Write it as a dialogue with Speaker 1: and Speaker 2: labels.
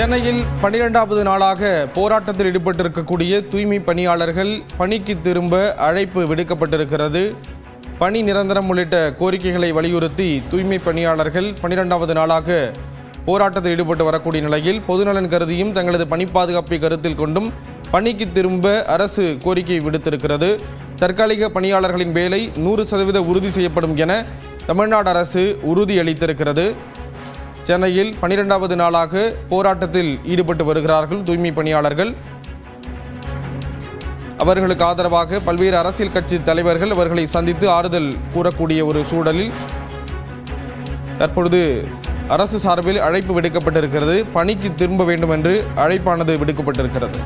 Speaker 1: சென்னையில் 12வது நாளாக போராட்டத்தில் ஈடுபட்டிருக்கக்கூடிய தூய்மை பணியாளர்கள் பணிக்கு திரும்ப அழைப்பு விடுக்கப்பட்டிருக்கிறது. பணி நிரந்தரம் உள்ளிட்ட கோரிக்கைகளை வலியுறுத்தி தூய்மை பணியாளர்கள் 12வது நாளாக போராட்டத்தில் ஈடுபட்டு வரக்கூடிய நிலையில் பொதுநலன் கருதியும் தங்களது பணி பாதுகாப்பை கருத்தில் கொண்டும் பணிக்கு திரும்ப அரசு கோரிக்கை விடுத்திருக்கிறது. தற்காலிக பணியாளர்களின் வேலை 100% உறுதி செய்யப்படும் என தமிழ்நாடு அரசு உறுதியளித்திருக்கிறது. சென்னையில் 12வது நாளாக போராட்டத்தில் ஈடுபட்டு வருகிறார்கள் தூய்மை பணியாளர்கள். அவர்களுக்கு ஆதரவாக பல்வேறு அரசியல் கட்சி தலைவர்கள் அவர்களை சந்தித்து ஆறுதல் கூறக்கூடிய ஒரு சூழலில் தற்பொழுது அரசு சார்பில் அழைப்பு விடுக்கப்பட்டிருக்கிறது. பணிக்கு திரும்ப வேண்டும் என்று அழைப்பானது விடுக்கப்பட்டிருக்கிறது.